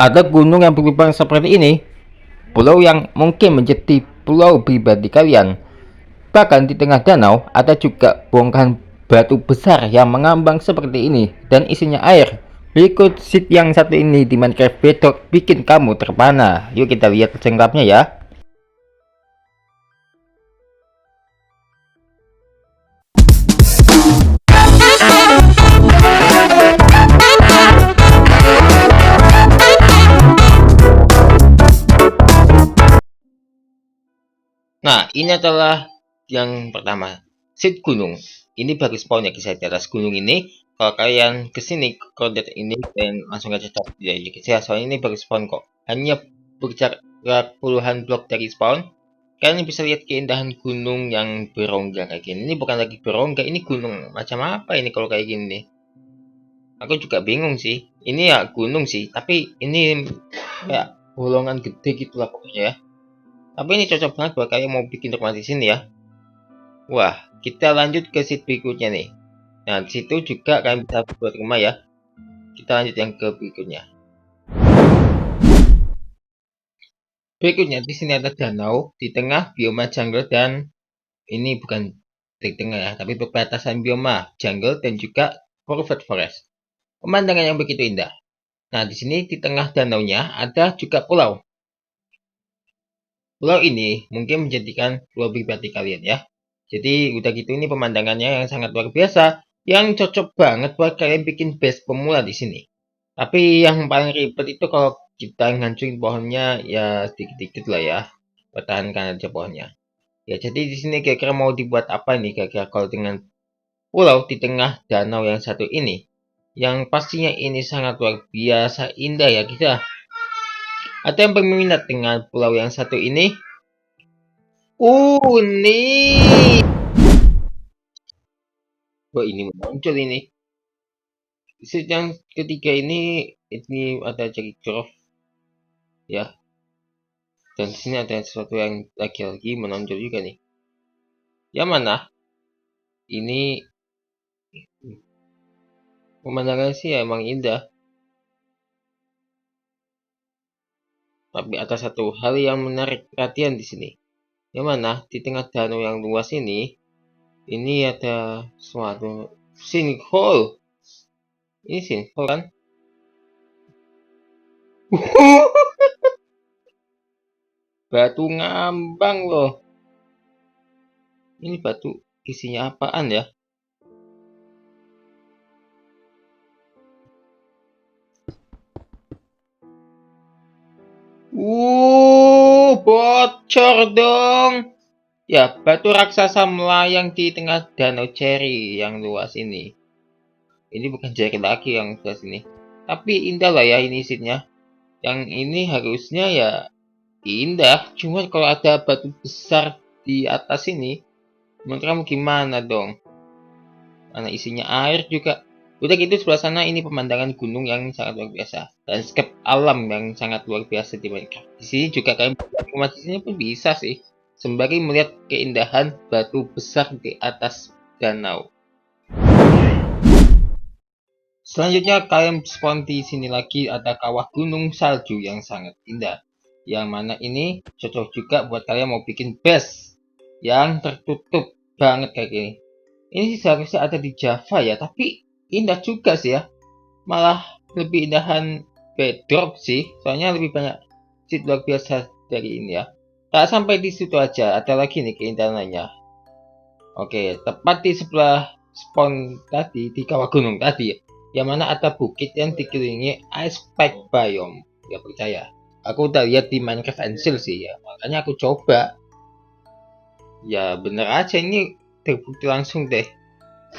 Ada gunung yang berlubang seperti ini, pulau yang mungkin menjadi pulau pribadi kalian. Bahkan di tengah danau ada juga bongkahan batu besar yang mengambang seperti ini dan isinya air. Berikut seed yang satu ini di Minecraft Bedrock bikin kamu terpana. Yuk kita lihat selengkapnya ya. Nah, ini adalah yang pertama, seed gunung. Ini baru spawn ya guys di atas gunung ini. Kalau kalian kesini ke koordinat ini dan langsung aja cek ya guys ya. Soalnya ini baru spawn kok. Hanya berjarak puluhan blok dari spawn. Kalian bisa lihat keindahan gunung yang berongga kayak gini. Ini bukan lagi berongga, ini gunung macam apa ini kalau kayak gini nih? Aku juga bingung sih. Ini ya gunung sih, tapi ini kayak bolongan gede gitu lah pokoknya ya. Tapi ini cocok banget buat kalian mau bikin rumah di sini ya. Wah, kita lanjut ke sheet berikutnya nih. Nah, di situ juga kalian bisa buat rumah ya. Kita lanjut yang ke berikutnya. Berikutnya di sini ada danau di tengah bioma jungle dan ini bukan di tengah ya, tapi perbatasan bioma jungle dan juga private forest. Pemandangan yang begitu indah. Nah, di sini di tengah danaunya ada juga pulau. Pulau ini mungkin menjadikan pulau pribadi kalian ya. Jadi udah gitu ini pemandangannya yang sangat luar biasa, yang cocok banget buat kalian bikin base pemula di sini. Tapi yang paling ribet itu kalau kita ngancurin pohonnya ya sedikit-sedikit lah ya. Pertahankan aja pohonnya. Ya jadi di sini kira-kira mau dibuat apa nih kira-kira kalau dengan pulau di tengah danau yang satu ini. Yang pastinya ini sangat luar biasa indah ya kita. Ada yang berminat dengan pulau yang satu ini? Unik. Wah, ini muncul ini. Yang ketiga ini ada Jackie Croft ya. Dan di sini ada sesuatu yang lagi menonjol juga nih. Yang mana? Ini pemandangannya sih emang indah. Tapi ada satu hal yang menarik perhatian di sini. Yang mana di tengah danau yang luas ini ada suatu sinkhole. Ini sinkhole kan? Batu ngambang loh. Ini batu isinya apaan ya? Bocor dong. Ya, batu raksasa melayang di tengah danau Cherry yang luas ini. Ini bukan Cherry lagi yang luas ini. Tapi indah lah ya ini isinya. Yang ini harusnya ya indah. Cuma kalau ada batu besar di atas ini, menurut kamu gimana dong? Karena isinya air juga. Udah gitu sebelah sana ini pemandangan gunung yang sangat luar biasa. Landscape alam yang sangat luar biasa di Minecraft. Di sini juga kalian rumah di sini pun bisa sih. Sembari melihat keindahan batu besar di atas danau. Selanjutnya kalian spawn di sini lagi ada kawah gunung salju yang sangat indah. Yang mana ini cocok juga buat kalian mau bikin base yang tertutup banget kayak gini. Ini seharusnya ada di Java ya, tapi indah juga sih ya. Malah lebih indahan Bedrock sih, soalnya lebih banyak cheat luar biasa dari ini ya. Tak sampai di situ aja, ada lagi nih keindahan lainnya. Oke, tepat di sebelah spawn tadi, di kawah gunung tadi, yang mana ada bukit yang dikelilingi ice pack biome. Gak percaya. Aku udah lihat di Minecraft Ancil sih ya, makanya aku coba. Ya bener aja ini terbukti langsung deh.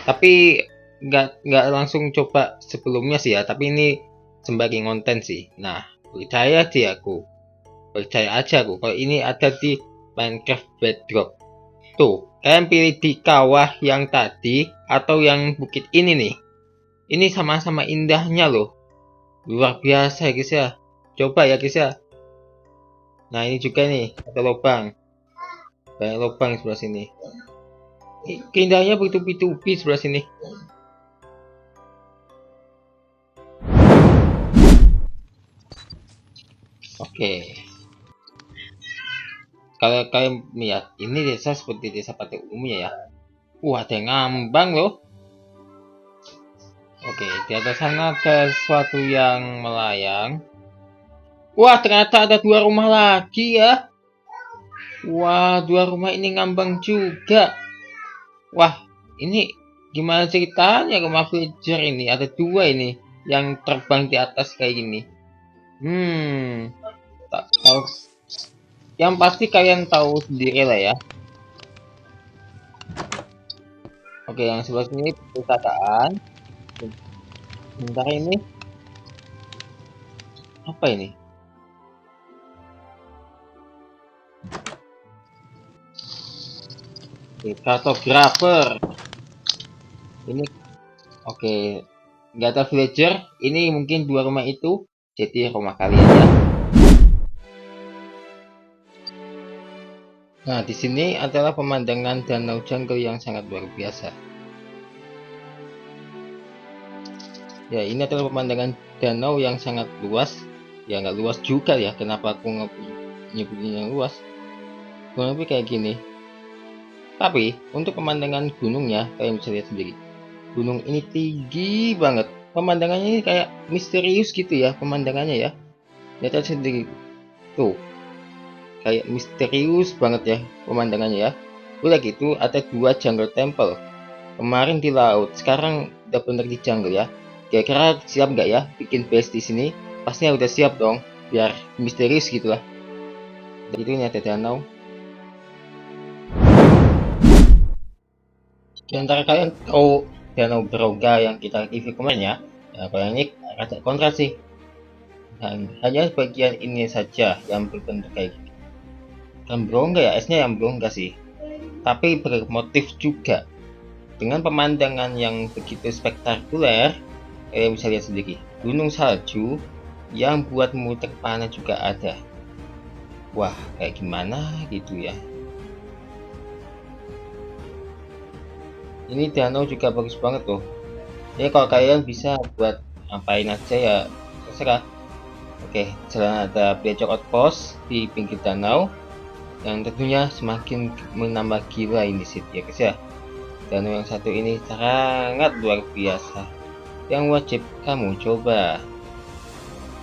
Tapi nggak langsung coba sebelumnya sih ya, tapi ini sembari ngonten sih. Nah, percaya sih aku. Percaya aja aku kalau ini ada di Minecraft Bedrock. Tuh, kalian pilih di kawah yang tadi atau yang bukit ini nih. Ini sama-sama indahnya loh. Luar biasa ya guys ya. Coba ya guys ya. Nah, ini juga nih, ada lubang. Banyak lubang sebelah sini. Keindahannya bertubi-tubi sebelah sini. Oke, kalau kalian lihat ini desa seperti desa pada umumnya ya. Wah, ada yang ngambang loh. Oke, di atas sana ada sesuatu yang melayang. Wah, ternyata ada 2 rumah lagi ya. Wah, 2 rumah ini ngambang juga. Wah, ini gimana ceritanya rumah villager ini? Ada 2 ini yang terbang di atas kayak gini. Tak tahu. Yang pasti kalian tahu sendiri lah ya. Oke, yang sebelah sini perpustakaan. Sebentar ini apa ini? Oke, kartografer. Ini oke, nggak ada villager. Ini mungkin 2 rumah itu jadi rumah kalian ya. Nah, di sini adalah pemandangan danau jungle yang sangat luar biasa. Ya, ini adalah pemandangan danau yang sangat luas. Ya, nggak luas juga ya. Kenapa aku nyebutnya yang luas? Kurang lebih kayak gini. Tapi, untuk pemandangan gunungnya, kalian bisa lihat sendiri. Gunung ini tinggi banget. Pemandangannya ini kayak misterius gitu ya, pemandangannya ya. Lihat sendiri. Tuh, kayak misterius banget ya pemandangannya ya. Udah gitu ada 2 jungle temple. Kemarin di laut, sekarang udah bener di jungle ya. Kira-kira siap nggak ya bikin base di sini? Pastinya udah siap dong, biar misterius gitu lah. Dan itu ini ada danau. Di antara kalian tahu danau Broga yang kita review kemarin ya? Ya, kalau yang ini agak kontra sih. Dan hanya bagian ini saja yang berbentuk kayak gitu. Dan berongga ya, esnya yang berongga sih. Tapi bermotif juga. Dengan pemandangan yang begitu spektakuler, kalian bisa lihat sendiri. Gunung salju yang buatmu terpana juga ada. Wah, kayak gimana gitu ya. Ini danau juga bagus banget loh. Jadi kalau kalian bisa buat ngapain aja ya terserah. Oke, jalan ada Blecok Outpost di pinggir danau yang tentunya semakin menambah gila ini sih ya guys ya. Danau yang satu ini sangat luar biasa yang wajib kamu coba.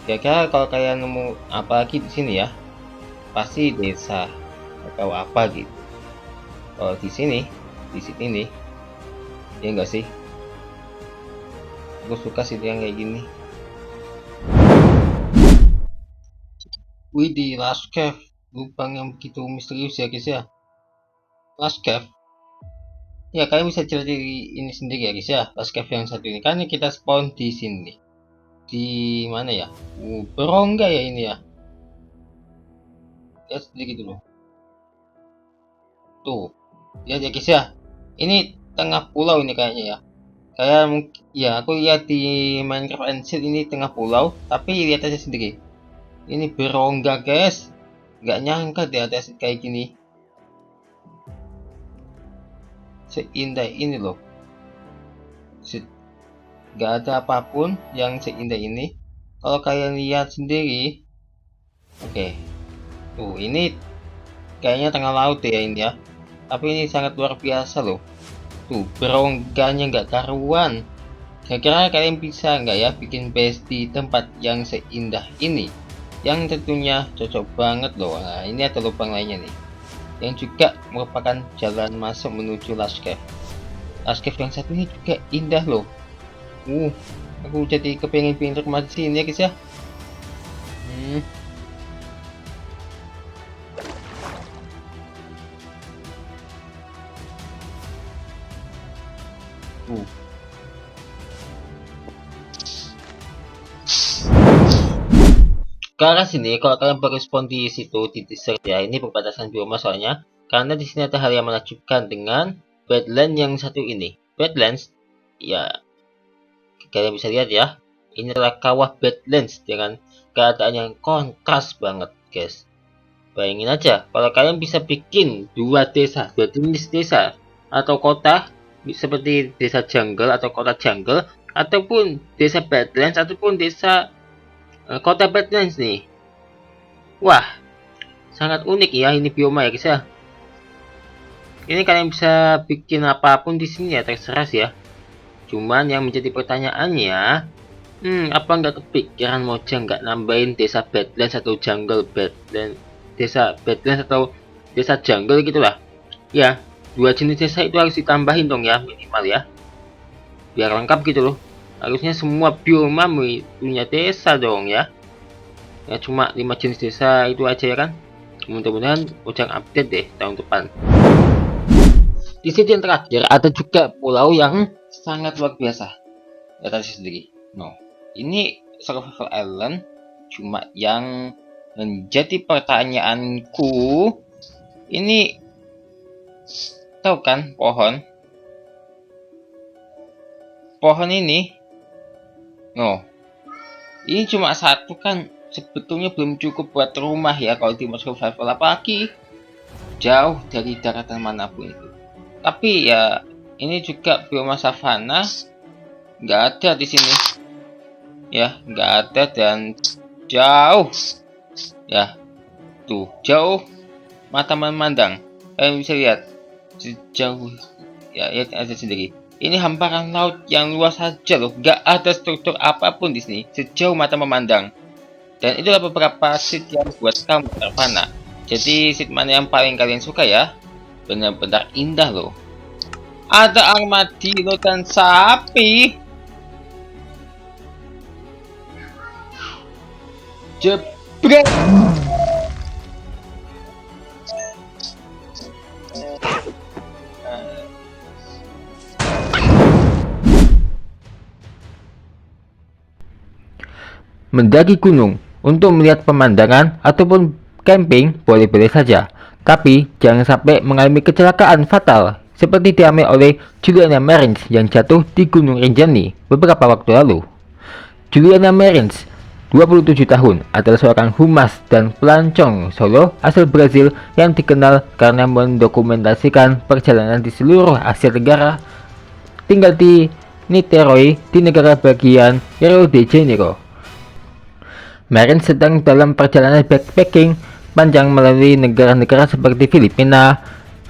Kira-kira kalau kalian nemu apa lagi di sini ya, pasti desa atau apa gitu. Kalau di sini nih, ya enggak sih? Aku suka sih yang kayak gini. Wih, di Last Cave, lubang yang begitu misterius ya guys ya. Last Cave. Ya, kalian bisa cari ini sendiri ya guys ya. Last Cave yang satu ini kan kita spawn di sini. Di mana ya? Berongga ya ini ya. Ya sedikit dulu. Tuh, lihat ya guys ya. Ini tengah pulau ini kayaknya ya. Kayak ya aku lihat di Minecraft Ancient ini tengah pulau, tapi lihat aja sendiri. Ini berongga guys. Nggak nyangka di atas kayak gini. Seindah ini loh. Nggak ada apapun yang seindah ini. Kalau kalian lihat sendiri, oke. Tuh, ini kayaknya tengah laut ya ini ya. Tapi ini sangat luar biasa loh. Tuh, berongganya nggak karuan. Kira-kira kalian bisa nggak ya bikin base di tempat yang seindah ini? Yang tentunya cocok banget loh. Nah, ini ada lubang lainnya nih. Yang juga merupakan jalan masuk menuju Last Cave. Last Cave yang satu ini juga indah loh. Aku jadi kepengen pindah ke sini ya guys ya. Ke arah sini, kalau kalian berespon di situ di desert ya, ini perbatasan bioma soalnya, karena di sini ada hal yang menakjubkan dengan Badlands yang satu ini. Badlands, ya kalian bisa lihat ya, ini adalah kawah Badlands dengan keadaan yang kontras banget, guys. Bayangin aja, kalau kalian bisa bikin dua jenis desa atau kota seperti desa jungle atau kota jungle, ataupun desa Badlands ataupun desa kota Badlands nih. Wah, sangat unik ya ini bioma ya guys ya. Ini kalian bisa bikin apapun di sini ya, terserah sih ya. Cuman yang menjadi pertanyaannya, apa nggak kepikiran Mojang nggak nambahin desa Badlands atau jungle Badlands, desa Badlands atau desa jungle gitulah. Ya, dua jenis desa itu harus ditambahin dong ya, minimal ya. Biar lengkap gitu loh. Harusnya semua bioma punya desa dong ya. Ya cuma 5 jenis desa itu aja ya kan. Mudah-mudahan Mojang update deh tahun depan. Di sini yang terakhir ada juga pulau yang sangat luar biasa. Lihat aja sendiri. No, ini survival island. Cuma yang menjadi pertanyaanku, ini tahu kan pohon ini? No, ini cuma satu kan sebetulnya belum cukup buat rumah ya kalau di mode survival, apalagi jauh dari daratan manapun itu. Tapi ya ini juga bioma savana, nggak ada di sini ya, nggak ada dan jauh ya, tuh jauh mata memandang. Kalian bisa lihat sejauh ya, lihat aja sendiri. Ini hamparan laut yang luas saja loh, nggak ada struktur apapun di sini sejauh mata memandang. Dan itulah beberapa seed yang buat kamu terpana. Jadi seed mana yang paling kalian suka ya? Benar-benar indah loh. Ada armadillo dan sapi. Jebret. Mendaki gunung untuk melihat pemandangan ataupun camping boleh-boleh saja, tapi jangan sampai mengalami kecelakaan fatal seperti dialami oleh Juliana Marins yang jatuh di Gunung Rinjani beberapa waktu lalu. Juliana Marins, 27 tahun, adalah seorang humas dan pelancong solo asal Brazil yang dikenal karena mendokumentasikan perjalanan di seluruh Asia Tenggara. Tinggal di Niterói di negara bagian Rio de Janeiro. Marins sedang dalam perjalanan backpacking panjang melalui negara-negara seperti Filipina,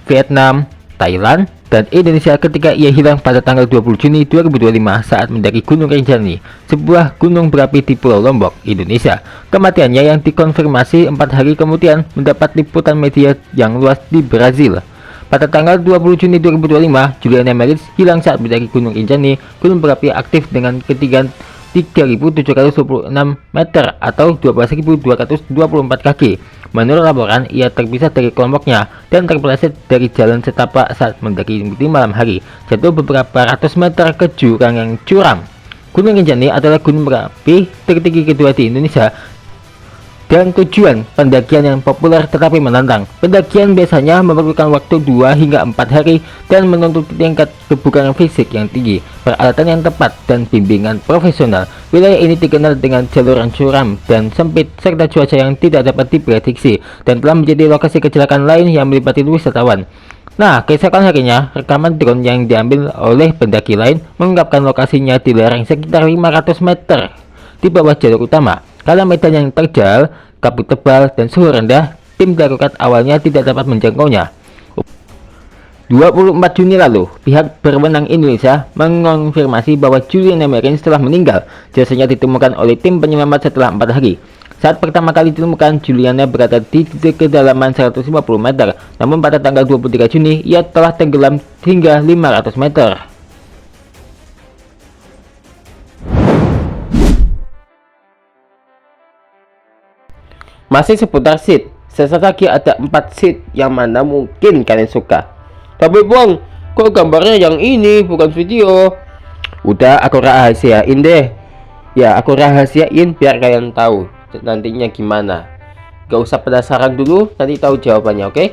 Vietnam, Thailand, dan Indonesia ketika ia hilang pada tanggal 20 Juni 2025 saat mendaki Gunung Rinjani, sebuah gunung berapi di Pulau Lombok, Indonesia. Kematiannya yang dikonfirmasi 4 hari kemudian mendapat liputan media yang luas di Brazil. Pada tanggal 20 Juni 2025, Juliana Marins hilang saat mendaki Gunung Rinjani, gunung berapi aktif dengan ketinggian 3.726 meter atau 12.224 kaki. Menurut laporan, ia terpisah dari kelompoknya dan terpeleset dari jalan setapak saat mendaki di malam hari, jatuh beberapa ratus meter ke jurang yang curam. Gunung Rinjani adalah gunung berapi tertinggi kedua di Indonesia dan tujuan pendakian yang populer tetapi menantang. Pendakian biasanya memerlukan waktu 2 hingga 4 hari dan menuntut tingkat kebugaran fisik yang tinggi, peralatan yang tepat, dan bimbingan profesional. Wilayah ini dikenal dengan jalur yang curam dan sempit serta cuaca yang tidak dapat diprediksi dan telah menjadi lokasi kecelakaan lain yang melibatkan wisatawan. Nah, keesokan harinya, rekaman drone yang diambil oleh pendaki lain mengungkapkan lokasinya di lereng sekitar 500 meter di bawah jalur utama. Karena medan yang terjal, kabut tebal, dan suhu rendah, tim darurat awalnya tidak dapat menjangkaunya. 24 Juni lalu, pihak berwenang Indonesia mengonfirmasi bahwa Juliana Marins telah meninggal. Jasanya ditemukan oleh tim penyelamat setelah 4 hari. Saat pertama kali ditemukan, Juliana berada di kedalaman 150 meter. Namun pada tanggal 23 Juni, ia telah tenggelam hingga 500 meter. Masih seputar seed, sesaat lagi ada 4 seed yang mana mungkin kalian suka. Tapi bang, kok gambarnya yang ini bukan video? Udah aku rahasiain deh. Ya aku rahasiain biar kalian tahu nantinya gimana. Gak usah penasaran dulu, nanti tahu jawabannya, oke?